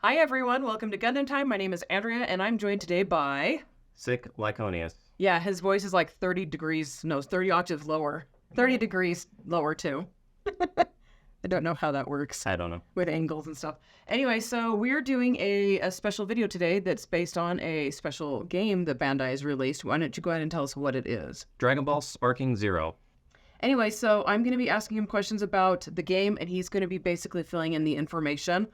Hi everyone, welcome to Gundam Time. My name is Andrea, and I'm joined today by... Sick Lyconius. Yeah, his voice is like 30 degrees, no, 30 octaves lower. 30 degrees lower, too. I don't know how that works. I don't know. With angles and stuff. Anyway, so we're doing a special video today that's based on a special game that Bandai has released. Why don't you go ahead and tell us what it is? Dragonball Sparking Zero. Anyway, so I'm going to be asking him questions about the game, and he's going to be basically filling in the information.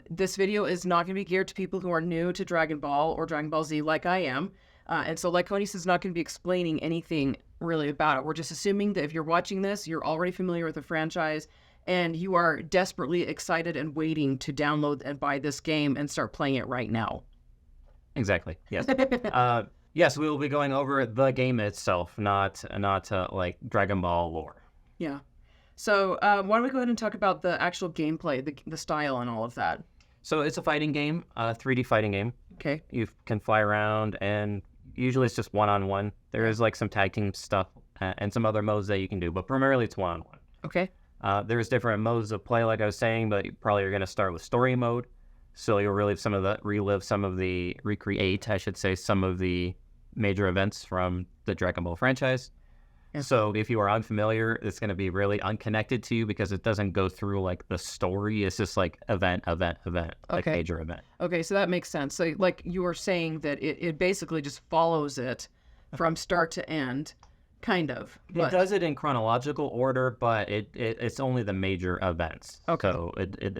This video is not going to be geared to people who are new to Dragon Ball or Dragon Ball Z like I am. And so Lyconius is not going to be explaining anything really about it. We're just assuming that if you're watching this, you're already familiar with the franchise and you are desperately excited and waiting to download and buy this game and start playing it right now. Exactly. Yes. Yes, we will be going over the game itself, not like Dragon Ball lore. Yeah. So why don't we go ahead and talk about the actual gameplay, the style and all of that. So it's a fighting game, a 3D fighting game. Okay. You can fly around, and usually it's just one-on-one. There is like some tag team stuff and some other modes that you can do, but primarily it's one-on-one. Okay. There's different modes of play, like I was saying, but you probably are going to start with story mode. So you'll recreate some of the major events from the Dragon Ball franchise. Yeah. So if you are unfamiliar, it's going to be really unconnected to you because it doesn't go through like the story. It's just like event, like major event. Okay, so that makes sense. So like you were saying that it basically just follows it from start to end, kind of. It does it in chronological order, but it's only the major events. Okay. So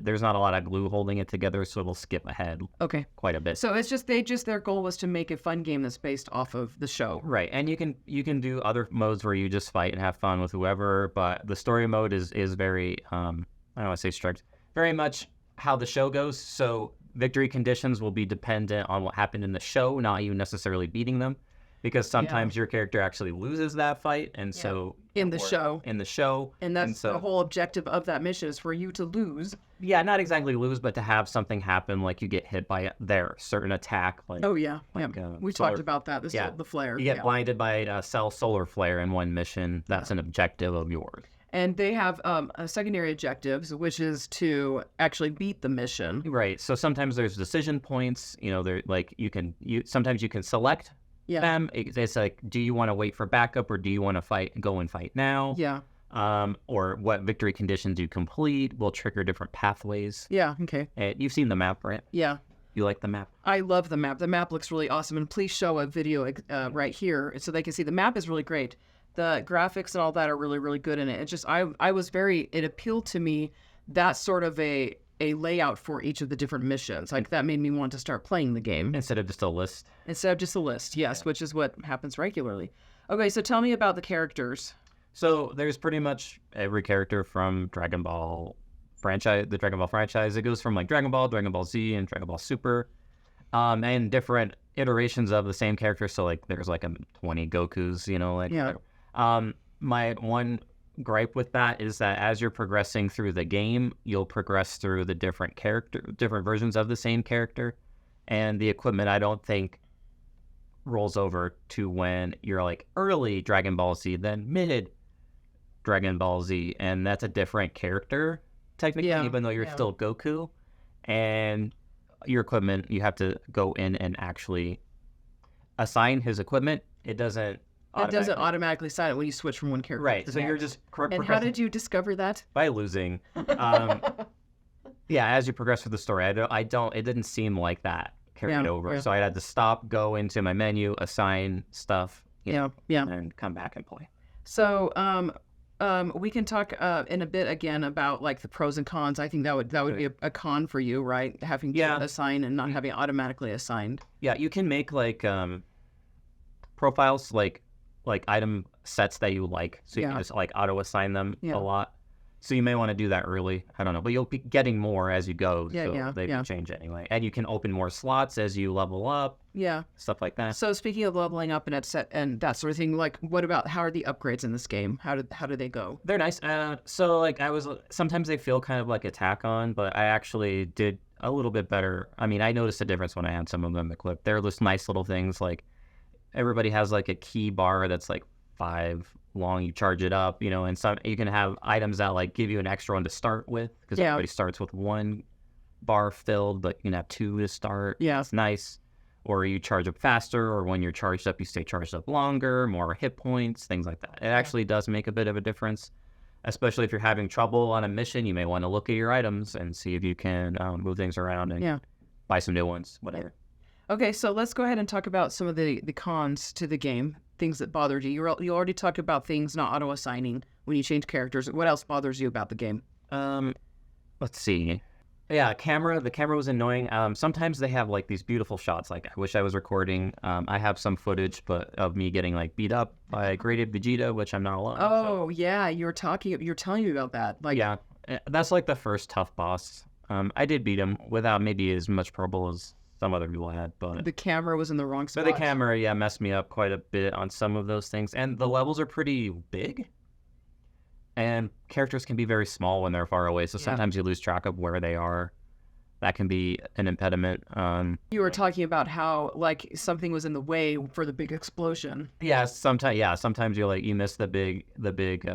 there's not a lot of glue holding it together, so it'll skip ahead. Okay. Quite a bit. So it's just their goal was to make a fun game that's based off of the show. Right, and you can do other modes where you just fight and have fun with whoever, but the story mode is very I don't want to say strict, very much how the show goes. So victory conditions will be dependent on what happened in the show, not you necessarily beating them. Because sometimes your character actually loses that fight, and so in the show, and that's the whole objective of that mission is for you to lose. Yeah, not exactly lose, but to have something happen, like you get hit by their certain attack. Like We talked about that. The flare. You get blinded by a Cell solar flare in one mission. That's an objective of yours. And they have secondary objectives, which is to actually beat the mission. Right. So sometimes there's decision points. You know, they're like sometimes you can select. Yeah. Them. It's like, do you want to wait for backup or do you want to go and fight now? Yeah. Or what victory conditions you complete will trigger different pathways. Yeah. Okay. And you've seen the map, right? Yeah. You like the map? I love the map. The map looks really awesome. And please show a video right here so they can see. The map is really great. The graphics and all that are really, really good in it. It's just, it appealed to me, that sort of a layout for each of the different missions. Like that made me want to start playing the game. Instead of just a list? Instead of just a list, yes, which is what happens regularly. Okay, so tell me about the characters. So there's pretty much every character from Dragon Ball franchise, the Dragon Ball franchise. It goes from like Dragon Ball Z, and Dragon Ball Super, and different iterations of the same character. So like there's like 20 Gokus, you know, like. Yeah. My one gripe with that is that as you're progressing through the game, you'll progress through the different versions of the same character, and the equipment I don't think rolls over to when you're like early Dragon Ball Z, then mid Dragon Ball Z, and that's a different character technically, even though you're still Goku, and your equipment you have to go in and actually assign his equipment. It doesn't automatically assign it when you switch from one character. Right. To so the you're next. just And how did you discover that? By losing. As you progress through the story, it didn't seem like that carried over. Yeah. So I had to stop, go into my menu, assign stuff, and come back and play. So we can talk in a bit again about like the pros and cons. I think that would be a con for you, right? Having to assign and not having automatically assigned. Yeah, you can make like profiles like item sets that you like, so you can just like auto assign them a lot. So you may want to do that early. I don't know, but you'll be getting more as you go. They change anyway, and you can open more slots as you level up. Yeah, stuff like that. So speaking of leveling up and that sort of thing, like what about how are the upgrades in this game? How do they go? They're nice. So like sometimes they feel kind of like attack on, but I actually did a little bit better. I mean, I noticed a difference when I had some of them equipped. They're just nice little things like. Everybody has like a key bar that's like 5 long. You charge it up, and some you can have items that like give you an extra one to start with because everybody starts with one bar filled, but you can have 2 to start. Yeah. It's nice. Or you charge up faster, or when you're charged up, you stay charged up longer, more hit points, things like that. It actually does make a bit of a difference, especially if you're having trouble on a mission. You may want to look at your items and see if you can move things around and buy some new ones, whatever. Okay, so let's go ahead and talk about some of the cons to the game, things that bothered you. You already talked about things not auto-assigning when you change characters. What else bothers you about the game? Let's see. Yeah, the camera was annoying. Sometimes they have like these beautiful shots. Like, I wish I was recording. I have some footage, but of me getting like beat up by graded Vegeta, which I'm not alone. Oh, yeah, you're telling me about that. Like, yeah, that's like the first tough boss. I did beat him without maybe as much trouble as some other people had, but the camera was in the wrong spot. But the camera, messed me up quite a bit on some of those things, and the levels are pretty big. And characters can be very small when they're far away, so sometimes you lose track of where they are. That can be an impediment. You were talking about how like something was in the way for the big explosion. Yeah, sometimes you miss the big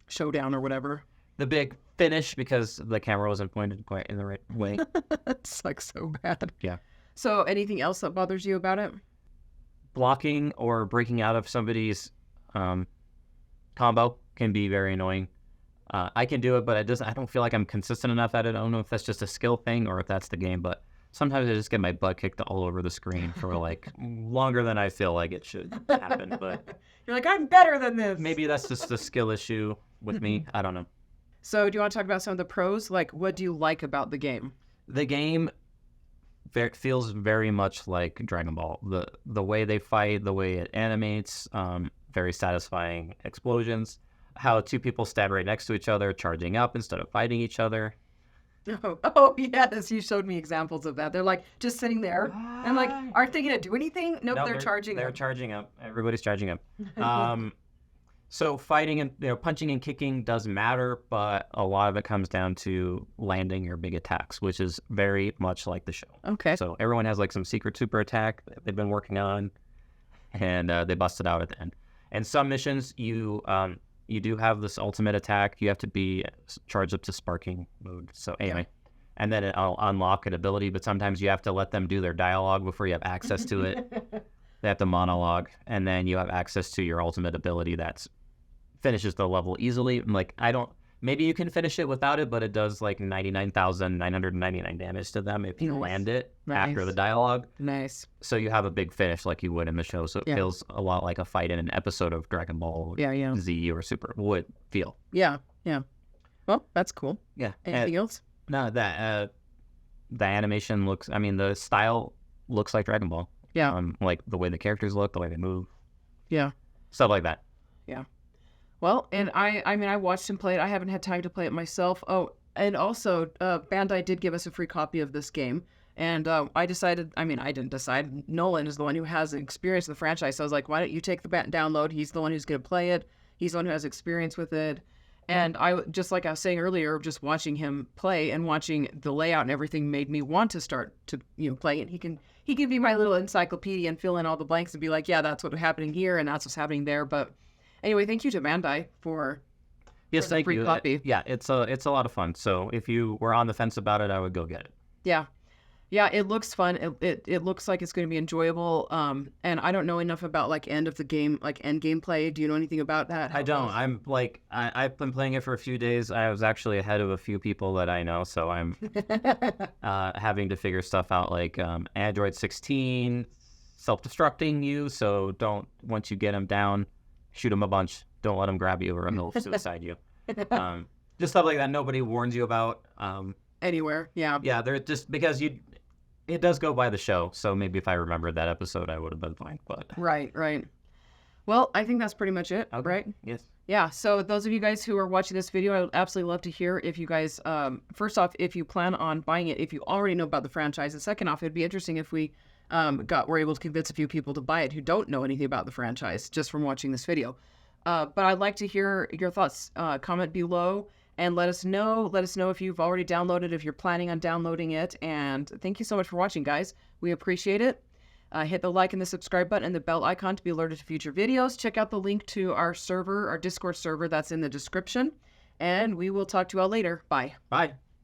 showdown or whatever. The big finish because the camera wasn't pointed quite in the right way. That sucks so bad. Yeah. So anything else that bothers you about it? Blocking or breaking out of somebody's combo can be very annoying. I can do it, but I don't feel like I'm consistent enough at it. I don't know if that's just a skill thing or if that's the game, but sometimes I just get my butt kicked all over the screen for like longer than I feel like it should happen. But you're like, I'm better than this. Maybe that's just a skill issue with me. I don't know. So do you want to talk about some of the pros? Like, what do you like about the game? The game feels very much like Dragon Ball. The way they fight, the way it animates, very satisfying explosions. How 2 people stand right next to each other, charging up instead of fighting each other. Oh yes, you showed me examples of that. They're like just sitting there, and like, aren't they gonna do anything? Nope, they're charging. They're charging up. Everybody's charging up. So fighting and punching and kicking does matter, but a lot of it comes down to landing your big attacks, which is very much like the show. Okay. So everyone has like some secret super attack that they've been working on, and they bust it out at the end. And some missions you do have this ultimate attack. You have to be charged up to sparking mode. So anyway, and then it'll unlock an ability, but sometimes you have to let them do their dialogue before you have access to it. They have to monologue, and then you have access to your ultimate ability that finishes the level easily. Like, maybe you can finish it without it, but it does like 99,999 damage to them if you land it after the dialogue. Nice. So you have a big finish like you would in the show. So it feels a lot like a fight in an episode of Dragon Ball Z or Super would feel. Yeah. Well, that's cool. Yeah. Anything else? No, the animation the style looks like Dragon Ball. Yeah. Like the way the characters look, the way they move. Yeah. Stuff like that. Yeah. Well, and I watched him play it. I haven't had time to play it myself. Oh, and also, Bandai did give us a free copy of this game. And I didn't decide. Nolan is the one who has experience in the franchise. So I was like, why don't you take the download? He's the one who's going to play it. He's the one who has experience with it. And just like I was saying earlier, just watching him play and watching the layout and everything made me want to start to play it. He can be my little encyclopedia and fill in all the blanks and be like, yeah, that's what's happening here and that's what's happening there. But anyway, thank you to Bandai for the free copy. Yeah, it's a lot of fun. So if you were on the fence about it, I would go get it. Yeah, it looks fun. It looks like it's going to be enjoyable. And I don't know enough about like end game play. Do you know anything about that? I don't. I'm like I've been playing it for a few days. I was actually ahead of a few people that I know, so I'm having to figure stuff out like Android 16 self-destructing you. So once you get them down, shoot them a bunch. Don't let them grab you or they'll suicide you. Just stuff like that nobody warns you about. Anywhere, yeah. Yeah, they're just because it does go by the show, so maybe if I remembered that episode, I would have been fine. But right. Well, I think that's pretty much it, right? Yes. Yeah. So those of you guys who are watching this video, I would absolutely love to hear if you guys, first off, if you plan on buying it, if you already know about the franchise, and second off, it'd be interesting if we were able to convince a few people to buy it who don't know anything about the franchise just from watching this video. But I'd like to hear your thoughts. Comment below. And let us know if you've already downloaded, if you're planning on downloading it. And thank you so much for watching, guys. We appreciate it. Hit the like and the subscribe button and the bell icon to be alerted to future videos. Check out the link to our server, our Discord server that's in the description. And we will talk to you all later. Bye. Bye.